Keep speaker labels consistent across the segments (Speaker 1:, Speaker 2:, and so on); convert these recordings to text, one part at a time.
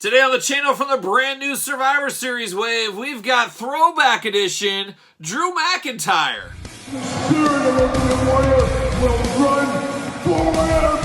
Speaker 1: Today on the channel from the brand new Survivor Series wave, we've got Throwback Edition, Drew McIntyre.
Speaker 2: The spirit of Ultimate Warrior will run forever!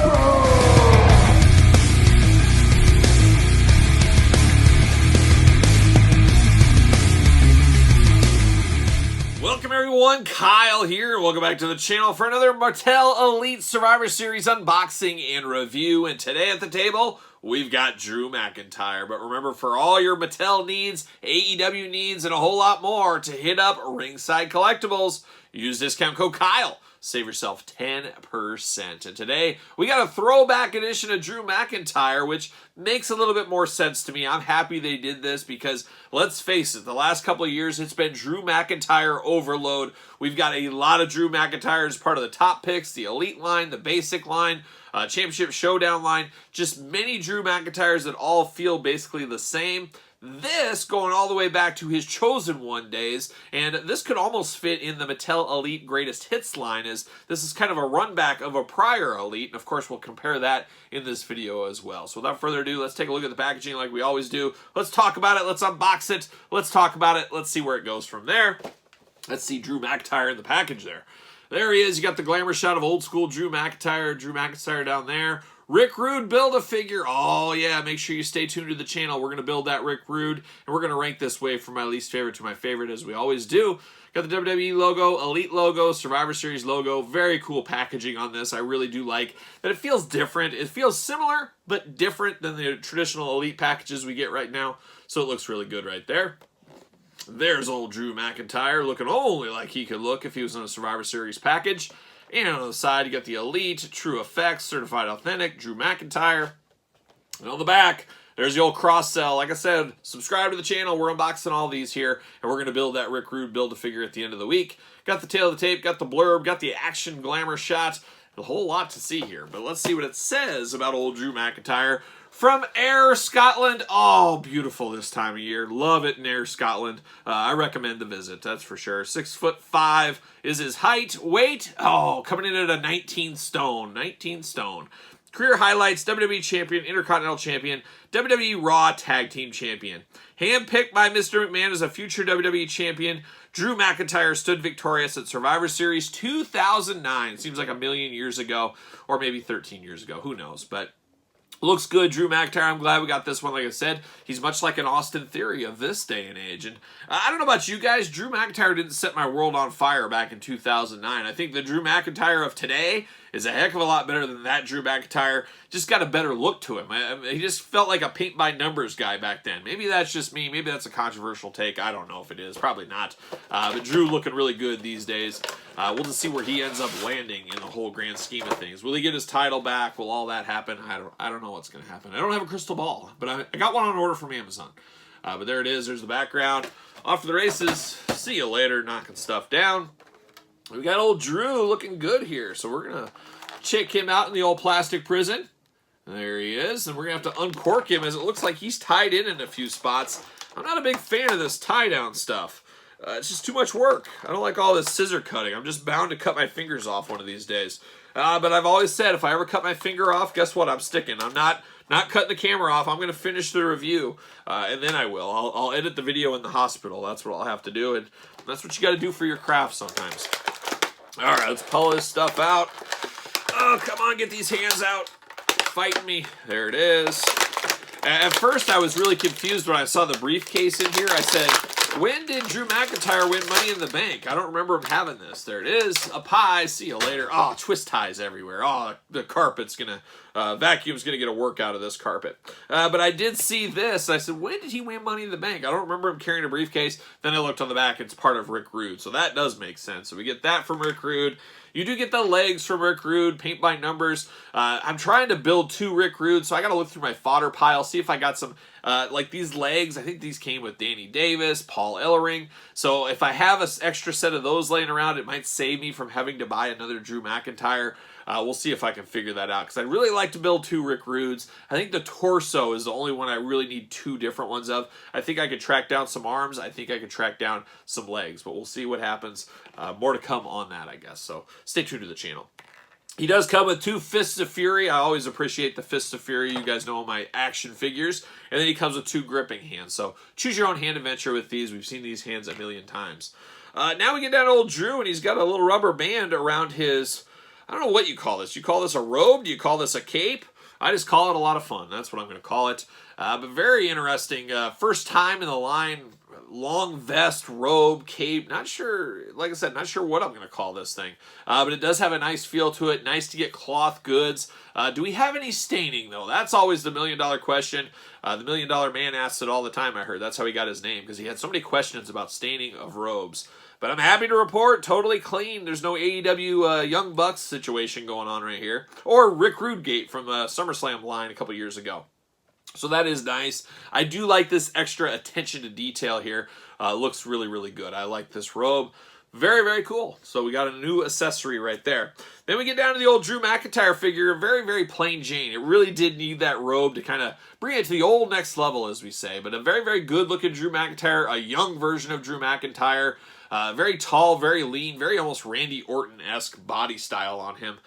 Speaker 1: Welcome everyone, Kyle here. Welcome back to the channel for another Mattel Elite Survivor Series unboxing and review. And today at the table, we've got Drew McIntyre. But remember, for all your Mattel needs, AEW needs, and a whole lot more, to hit up Ringside Collectibles, use discount code Kyle. Save yourself 10%. And today, we got a throwback edition of Drew McIntyre, which makes a little bit more sense to me. I'm happy they did this because, let's face it, the last couple of years, it's been Drew McIntyre overload. We've got a lot of Drew McIntyre as part of the top picks, the Elite line, the Basic line, Championship Showdown line, just many Drew McIntyres that all feel basically the same. This going all the way back to his Chosen One days, and this could almost fit in the Mattel Elite Greatest Hits line, as this is kind of a run back of a prior Elite, and of course we'll compare that in this video as well. So without further ado, let's take a look at the packaging like we always do. Let's talk about it, let's unbox it, let's talk about it, let's see where it goes from there. Let's see Drew McIntyre in the package there. There he is, you got the glamour shot of old school Drew McIntyre down there. Rick Rude Build-A-Figure. Oh, yeah, make sure you stay tuned to the channel. We're going to build that Rick Rude, and we're going to rank this wave from my least favorite to my favorite, as we always do. Got the WWE logo, Elite logo, Survivor Series logo. Very cool packaging on this. I really do like that it feels different. It feels similar, but different than the traditional Elite packages we get right now, so it looks really good right there. There's old Drew McIntyre, looking only like he could look if he was in a Survivor Series package. And on the side, you got the Elite, True Effects, Certified Authentic, Drew McIntyre. And on the back, there's the old cross-sell. Like I said, subscribe to the channel. We're unboxing all these here, and we're going to build that Rick Rude Build-A-Figure at the end of the week. Got the tail of the tape, got the blurb, got the action glamour shot. A whole lot to see here, but let's see what it says about old Drew McIntyre. From Ayr, Scotland. Oh, beautiful this time of year. Love it in Ayr, Scotland. I recommend the visit, that's for sure. 6'5" is his height. Weight, oh, coming in at a 19 stone. 19 stone. Career highlights, WWE Champion, Intercontinental Champion, WWE Raw Tag Team Champion. Handpicked by Mr. McMahon as a future WWE Champion, Drew McIntyre stood victorious at Survivor Series 2009. Seems like a million years ago, or maybe 13 years ago. Who knows, but looks good, Drew McIntyre. I'm glad we got this one. Like I said, he's much like an Austin Theory of this day and age. And I don't know about you guys, Drew McIntyre didn't set my world on fire back in 2009. I think the Drew McIntyre of today is a heck of a lot better than that Drew McIntyre. Just got a better look to him. He just felt like a paint-by-numbers guy back then. Maybe that's just me. Maybe that's a controversial take. I don't know if it is. Probably not. But Drew looking really good these days. We'll just see where he ends up landing in the whole grand scheme of things. Will he get his title back? Will all that happen? I don't know what's going to happen. I don't have a crystal ball, but I got one on order from Amazon. But there it is. There's the background. Off to the races. See you later. Knocking stuff down. We got old Drew looking good here. So we're going to check him out in the old plastic prison. There he is. And we're going to have to uncork him, as it looks like he's tied in a few spots. I'm not a big fan of this tie-down stuff. It's just too much work. I don't like all this scissor cutting. I'm just bound to cut my fingers off one of these days. But I've always said, if I ever cut my finger off, guess what? I'm sticking. I'm not cutting the camera off. I'm going to finish the review, and then I will. I'll edit the video in the hospital. That's what I'll have to do, and that's what you got to do for your craft sometimes. All right, let's pull this stuff out. Oh, come on, get these hands out. Fighting me. There it is. At first, I was really confused when I saw the briefcase in here. I said, when did Drew McIntyre win Money in the Bank? I don't remember him having this. There it is. A pie. See you later. Oh, twist ties everywhere. Oh, the carpet's going to, vacuum's going to get a work out of this carpet. But I did see this. I said, when did he win Money in the Bank? I don't remember him carrying a briefcase. Then I looked on the back. It's part of Rick Rude. So that does make sense. So we get that from Rick Rude. You do get the legs from Rick Rude, paint by numbers. I'm trying to build 2 Rick Rude, so I got to look through my fodder pile, see if I got some, like these legs. I think these came with Danny Davis, Paul Ellering. So if I have an extra set of those laying around, it might save me from having to buy another Drew McIntyre. We'll see if I can figure that out, because I'd really like to build 2 Rick Rudes. I think the torso is the only one I really need 2 different ones of. I think I could track down some arms. I think I could track down some legs, but we'll see what happens. More to come on that, I guess. So stay tuned to the channel. He does come with 2 Fists of Fury. I always appreciate the Fists of Fury. You guys know my action figures. And then he comes with 2 gripping hands. So choose your own hand adventure with these. We've seen these hands a million times. Now we get down to old Drew, and he's got a little rubber band around his... I don't know what you call this. You call this a robe? Do you call this a cape? I just call it a lot of fun. That's what I'm going to call it. But very interesting. First time in the line, long vest, robe, cape. Not sure, like I said, not sure what I'm going to call this thing. But it does have a nice feel to it. Nice to get cloth goods. Do we have any staining, though? That's always the million-dollar question. The million-dollar man asks it all the time, I heard. That's how he got his name, because he had so many questions about staining of robes. But I'm happy to report, totally clean. There's no AEW Young Bucks situation going on right here. Or Rick Rudegate from SummerSlam line a couple years ago. So that is nice. I do like this extra attention to detail here. Looks really, really good. I like this robe. Very, very cool. So we got a new accessory right there. Then we get down to the old Drew McIntyre figure. Very, very plain Jane. It really did need that robe to kind of bring it to the old next level, as we say. But a very, very good looking Drew McIntyre. A young version of Drew McIntyre. Very tall, very lean, very almost Randy Orton-esque body style on him,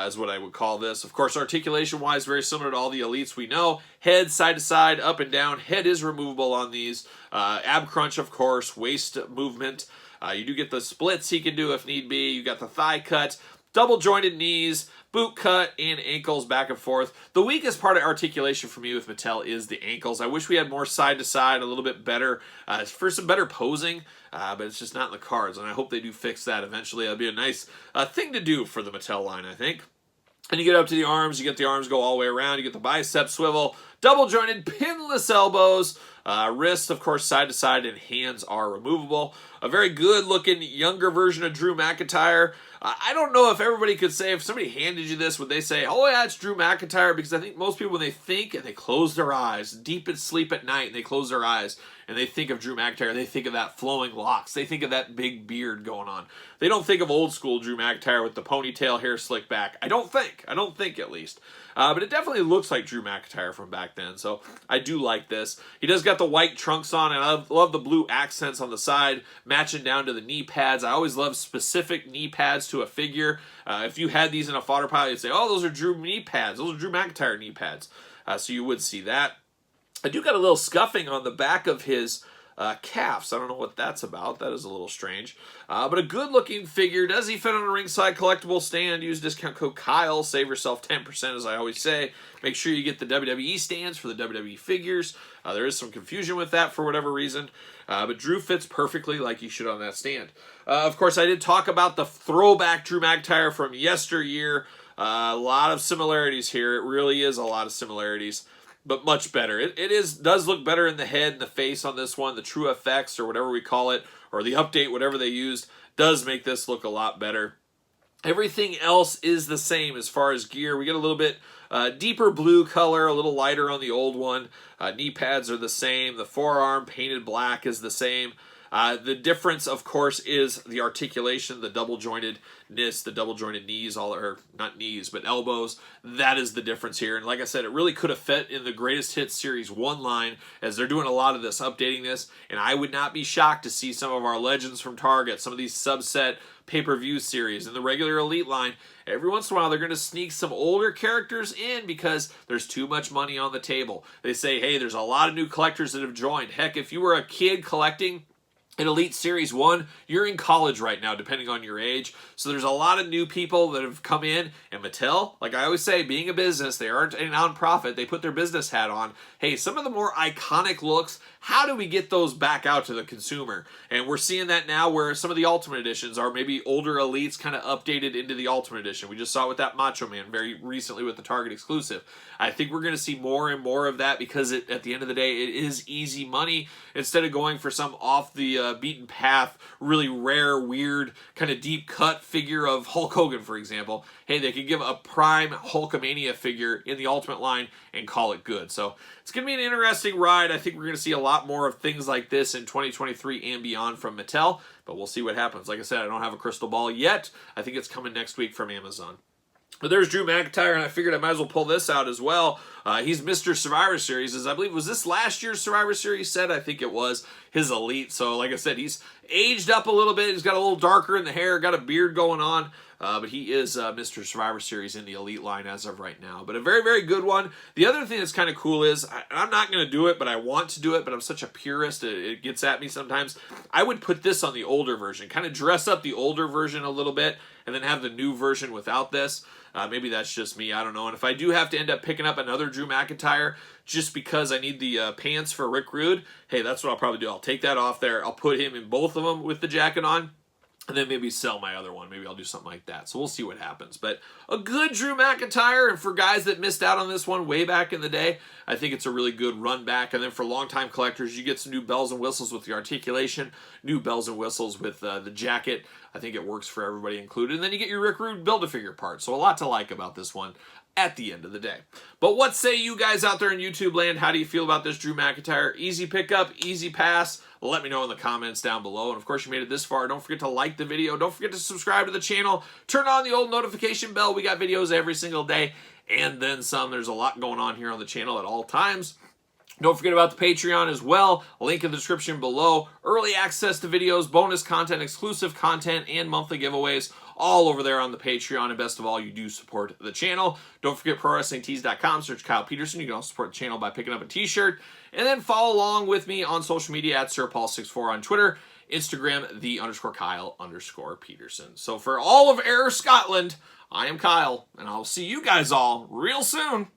Speaker 1: is what I would call this. Of course, articulation-wise, very similar to all the elites we know. Head side to side, up and down. Head is removable on these. Ab crunch, of course. Waist movement. You do get the splits he can do if need be. You got the thigh cut. Double jointed knees, boot cut, and ankles back and forth. The weakest part of articulation for me with Mattel is the ankles. I wish we had more side to side, a little bit better, for some better posing, but it's just not in the cards, and I hope they do fix that eventually. That'll be a nice thing to do for the Mattel line, I think. And you get up to the arms, you get the arms go all the way around, you get the bicep swivel, double jointed, pinless elbows, wrists, of course, side to side, and hands are removable. A very good looking younger version of Drew McIntyre. I don't know if everybody could say, if somebody handed you this, would they say, oh yeah, it's Drew McIntyre? Because I think most people, when they think and they close their eyes, deep in sleep at night, and they close their eyes, and they think of Drew McIntyre, they think of that flowing locks. They think of that big beard going on. They don't think of old school Drew McIntyre with the ponytail hair slicked back. I don't think at least. But it definitely looks like Drew McIntyre from back then, so I do like this. He does got the white trunks on, and I love the blue accents on the side, matching down to the knee pads. I always love specific knee pads to a figure. If you had these in a fodder pile, you'd say, oh, those are Drew knee pads. Those are Drew McIntyre knee pads. So you would see that. I do got a little scuffing on the back of his calves. I don't know what that's about. That is a little strange. But a good-looking figure. Does he fit on a ringside collectible stand? Use discount code Kyle. Save yourself 10%, as I always say. Make sure you get the WWE stands for the WWE figures. There is some confusion with that for whatever reason. But Drew fits perfectly like he should on that stand. Of course, I did talk about the throwback Drew McIntyre from yesteryear. A lot of similarities here. It really is a lot of similarities, but much better. It does look better in the head and the face on this one. The True FX, or whatever we call it, or the update, whatever they used, does make this look a lot better. Everything else is the same as far as gear. We get a little bit deeper blue color, a little lighter on the old one. Knee pads are the same. The forearm painted black is the same. The difference, of course, is the articulation, the double jointedness, the double jointed knees, not knees, but elbows. That is the difference here. And like I said, it really could have fit in the Greatest Hits Series 1 line, as they're doing a lot of this, updating this. And I would not be shocked to see some of our legends from Target, some of these subset pay-per-view series in the regular Elite line. Every once in a while, they're going to sneak some older characters in because there's too much money on the table. They say, hey, there's a lot of new collectors that have joined. Heck, if you were a kid collecting in Elite Series 1, you're in college right now, depending on your age. So there's a lot of new people that have come in, and Mattel, like I always say, being a business, they aren't a non-profit, they put their business hat on. Hey, some of the more iconic looks, how do we get those back out to the consumer? And we're seeing that now where some of the Ultimate Editions are maybe older Elites kind of updated into the Ultimate Edition. We just saw it with that Macho Man very recently with the Target exclusive. I think we're going to see more and more of that because at the end of the day, it is easy money. Instead of going for some off the beaten path, really rare, weird, kind of deep cut figure of Hulk Hogan, for example, hey, they could give a prime Hulkamania figure in the Ultimate line and call it good. So it's going to be an interesting ride. I think we're going to see a lot more of things like this in 2023 and beyond from Mattel, but we'll see what happens. Like I said, I don't have a crystal ball yet. I think it's coming next week from Amazon. But there's Drew McIntyre, and I figured I might as well pull this out as well. He's Mr. Survivor Series, as I believe, was this last year's Survivor Series set? I think it was his Elite. So like I said, he's aged up a little bit. He's got a little darker in the hair, got a beard going on. But he is Mr. Survivor Series in the Elite line as of right now. But a very, very good one. The other thing that's kind of cool is, I'm not going to do it, but I want to do it, but I'm such a purist, it gets at me sometimes. I would put this on the older version, kind of dress up the older version a little bit, and then have the new version without this. Maybe that's just me, I don't know. And if I do have to end up picking up another Drew McIntyre, just because I need the pants for Rick Rude, hey, that's what I'll probably do. I'll take that off there. I'll put him in both of them with the jacket on. And then maybe sell my other one. Maybe I'll do something like that. So we'll see what happens. But a good Drew McIntyre, and for guys that missed out on this one way back in the day, I think it's a really good run back. And then for longtime collectors, you get some new bells and whistles with the articulation, new bells and whistles with the jacket. I think it works for everybody included. And then you get your Rick Rude Build-A-Figure part. So a lot to like about this one at the end of the day. But what say you guys out there in YouTube land? How do you feel about this Drew McIntyre? Easy pickup, easy pass? Let me know in the comments down below. And of course, you made it this far. Don't forget to like the video. Don't forget to subscribe to the channel. Turn on the old notification bell. We got videos every single day and then some. There's a lot going on here on the channel at all times. Don't forget about the Patreon as well. Link in the description below. Early access to videos, bonus content, exclusive content, and monthly giveaways all over there on the Patreon. And best of all, you do support the channel. Don't forget ProWrestlingTees.com. Search Kyle Peterson. You can also support the channel by picking up a t-shirt. And then follow along with me on social media at SirPaul64 on Twitter, Instagram, _Kyle_Peterson. So for all of Ayr Scotland, I am Kyle, and I'll see you guys all real soon.